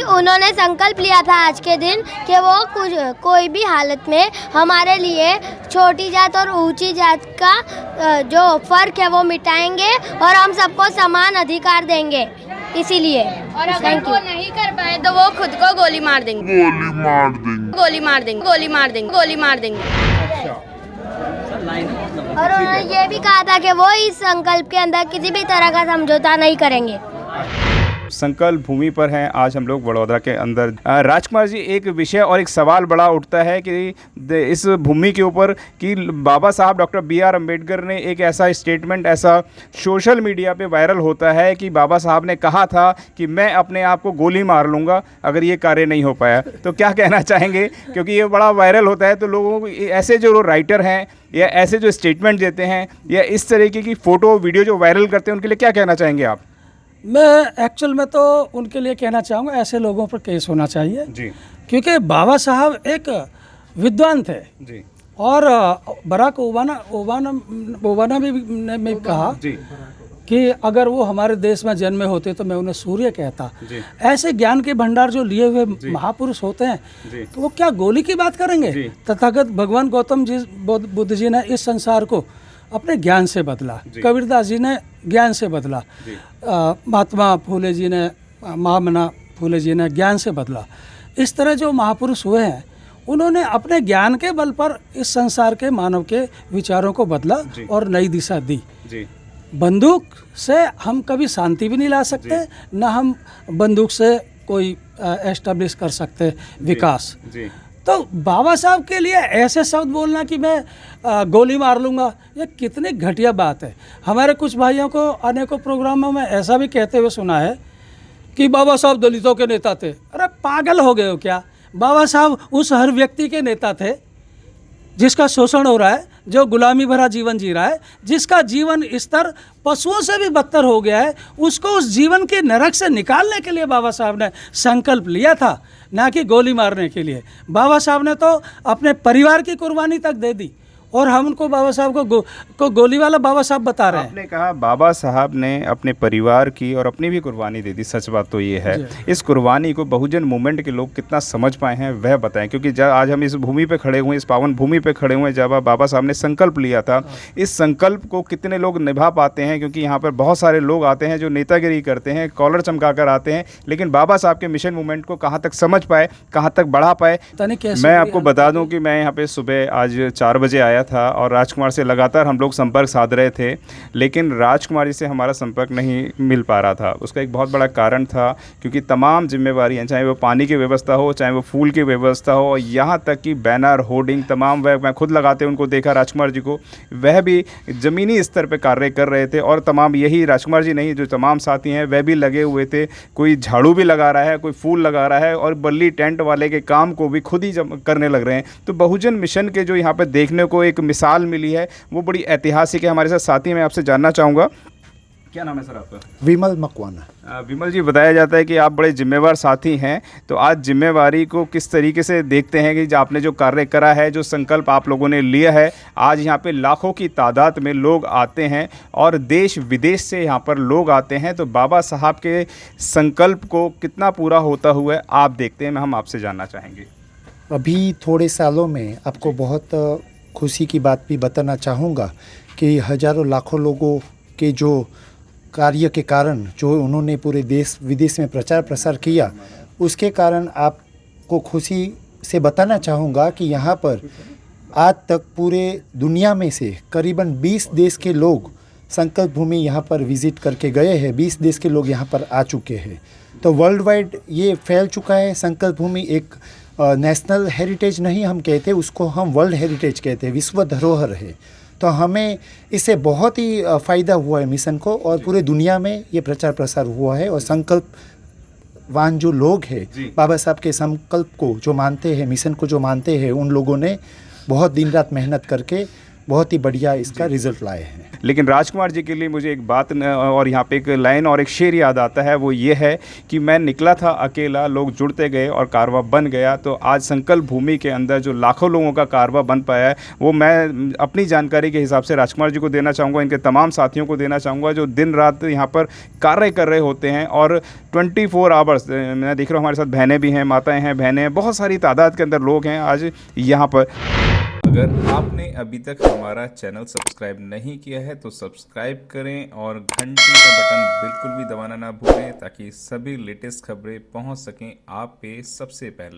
उन्होंने संकल्प लिया था आज के दिन कि वो कोई भी हालत में हमारे लिए छोटी जात और ऊंची जात का जो फर्क है वो मिटाएंगे और हम सबको समान अधिकार देंगे। इसीलिए और अगर वो नहीं कर पाए तो वो खुद को गोली मार देंगे। और उन्होंने ये भी कहा था कि वो इस संकल्प के अंदर किसी भी तरह का समझौता नहीं करेंगे। संकल्प भूमि पर हैं आज हम लोग वडोदरा के अंदर। राजकुमार जी, एक विषय और एक सवाल बड़ा उठता है कि इस भूमि के ऊपर कि बाबा साहब डॉक्टर B.R. अम्बेडकर ने एक ऐसा स्टेटमेंट ऐसा सोशल मीडिया पे वायरल होता है कि बाबा साहब ने कहा था कि मैं अपने आप को गोली मार लूँगा अगर ये कार्य नहीं हो पाया। तो क्या कहना चाहेंगे, क्योंकि ये बड़ा वायरल होता है तो लोगों को ऐसे जो राइटर हैं या ऐसे जो स्टेटमेंट देते हैं या इस तरीके की फ़ोटो वीडियो जो वायरल करते हैं उनके लिए क्या कहना चाहेंगे आप? मैं एक्चुअल में तो उनके लिए कहना चाहूँगा ऐसे लोगों पर केस होना चाहिए जी, क्योंकि बाबा साहब एक विद्वान थे जी, और बराक ओबामा ने कहा जी, कि अगर वो हमारे देश में जन्मे होते तो मैं उन्हें सूर्य कहता। जी, ऐसे ज्ञान के भंडार जो लिए हुए महापुरुष होते हैं जी, तो वो क्या गोली की बात करेंगे? जी। तथागत भगवान गौतम जी बुद्ध जी ने इस संसार को अपने ज्ञान से बदला, कबीरदास जी ने ज्ञान से बदला, महात्मा फूले जी ने, महामना फूले जी ने ज्ञान से बदला। इस तरह जो महापुरुष हुए हैं उन्होंने अपने ज्ञान के बल पर इस संसार के मानव के विचारों को बदला और नई दिशा दी। जी, बंदूक से हम कभी शांति भी नहीं ला सकते, न हम बंदूक से कोई एस्टेब्लिश कर सकते विकास। जी, तो बाबा साहब के लिए ऐसे शब्द बोलना कि मैं गोली मार लूँगा, ये कितनी घटिया बात है। हमारे कुछ भाइयों को अनेकों प्रोग्रामों में ऐसा भी कहते हुए सुना है कि बाबा साहब दलितों के नेता थे। अरे पागल हो गए हो क्या? बाबा साहब उस हर व्यक्ति के नेता थे जिसका शोषण हो रहा है, जो गुलामी भरा जीवन जी रहा है, जिसका जीवन स्तर पशुओं से भी बदतर हो गया है, उसको उस जीवन के नरक से निकालने के लिए बाबा साहब ने संकल्प लिया था, ना कि गोली मारने के लिए। बाबा साहब ने तो अपने परिवार की कुर्बानी तक दे दी और हम उनको बाबा साहब को गोली वाला बाबा साहब बता रहे हैं। आपने कहा बाबा साहब ने अपने परिवार की और अपनी भी कुर्बानी दे दी। सच बात तो ये है, इस कुर्बानी को बहुजन मूवमेंट के लोग कितना समझ पाए हैं वह बताएं, क्योंकि जब आज हम इस भूमि पे खड़े हुए, इस पावन भूमि पे खड़े हुए, जब बाबा साहब ने संकल्प लिया था, इस संकल्प को कितने लोग निभा पाते हैं? क्योंकि यहाँ पर बहुत सारे लोग आते हैं जो नेतागिरी करते हैं, कॉलर चमका कर आते हैं, लेकिन बाबा साहब के मिशन मूवमेंट को कहाँ तक समझ पाए, कहाँ तक बढ़ा पाए। मैं आपको बता दूँ कि मैं यहाँ पर सुबह आज 4 बजे आया था और राजकुमार से लगातार हम लोग संपर्क साध रहे थे, लेकिन राजकुमार जी से हमारा संपर्क नहीं मिल पा रहा था। उसका एक बहुत बड़ा कारण था क्योंकि तमाम जिम्मेवारियां, चाहे वो पानी की व्यवस्था हो, चाहे वो फूल की व्यवस्था हो, यहाँ तक कि बैनर होर्डिंग तमाम वह मैं खुद लगाते उनको देखा राजकुमार जी को, वह भी ज़मीनी स्तर पे कार्य कर रहे थे। और तमाम यही राजकुमार जी नहीं, जो तमाम साथी हैं वह भी लगे हुए थे। कोई झाड़ू भी लगा रहा है, कोई फूल लगा रहा है और बल्ली टेंट वाले के काम को भी खुद ही करने लग रहे हैं। तो बहुजन मिशन के जो यहाँ पर देखने को एक मिसाल मिली है वो बड़ी ऐतिहासिक है। हमारे साथ साथी मैं आपसे जानना चाहूँगा, क्या नाम है सर आपका? विमल मकवाना। विमल जी, बताया जाता है कि आप बड़े जिम्मेवार साथी हैं, तो आज जिम्मेवारी को किस तरीके से देखते हैं कि जो आपने जो कार्य करा है, जो संकल्प आप लोगों ने लिया है, आज यहाँ पे लाखों की तादाद में लोग आते हैं और देश विदेश से यहाँ पर लोग आते हैं, तो बाबा साहब के संकल्प को कितना पूरा होता हुआ आप देखते हैं, हम आपसे जानना चाहेंगे। अभी थोड़े सालों में आपको बहुत खुशी की बात भी बताना चाहूँगा कि हज़ारों लाखों लोगों के जो कार्य के कारण जो उन्होंने पूरे देश विदेश में प्रचार प्रसार किया, उसके कारण आपको खुशी से बताना चाहूँगा कि यहाँ पर आज तक पूरे दुनिया में से करीबन 20 देश के लोग संकल्प भूमि यहाँ पर विज़िट करके गए हैं। 20 देश के लोग यहाँ पर आ चुके हैं। तो वर्ल्ड वाइड ये फैल चुका है। संकल्प भूमि एक नेशनल हेरिटेज नहीं हम कहते, उसको हम वर्ल्ड हेरिटेज कहते हैं, विश्व धरोहर है। तो हमें इससे बहुत ही फ़ायदा हुआ है मिशन को, और पूरे दुनिया में ये प्रचार प्रसार हुआ है। और संकल्पवान जो लोग हैं, बाबा साहब के संकल्प को जो मानते हैं, मिशन को जो मानते हैं, उन लोगों ने बहुत दिन रात मेहनत करके बहुत ही बढ़िया इसका रिजल्ट लाए हैं। लेकिन राजकुमार जी के लिए मुझे एक बात और यहाँ पे एक लाइन और एक शेर याद आता है, वो ये है कि मैं निकला था अकेला, लोग जुड़ते गए और कारवा बन गया। तो आज संकल्प भूमि के अंदर जो लाखों लोगों का कारवा बन पाया है, वो मैं अपनी जानकारी के हिसाब से राजकुमार जी को देना चाहूँगा, इनके तमाम साथियों को देना चाहूँगा जो दिन रात यहाँ पर कार्य कर रहे होते हैं। और 24 आवर्स मैं देख रहा हूँ हमारे साथ बहनें भी हैं, माताएं हैं, बहनें हैं, बहुत सारी तादाद के अंदर लोग हैं आज यहाँ पर। अगर आपने अभी तक हमारा चैनल सब्सक्राइब नहीं किया है तो सब्सक्राइब करें और घंटी का बटन बिल्कुल भी दबाना ना भूलें, ताकि सभी लेटेस्ट खबरें पहुंच सकें आप पे सबसे पहले।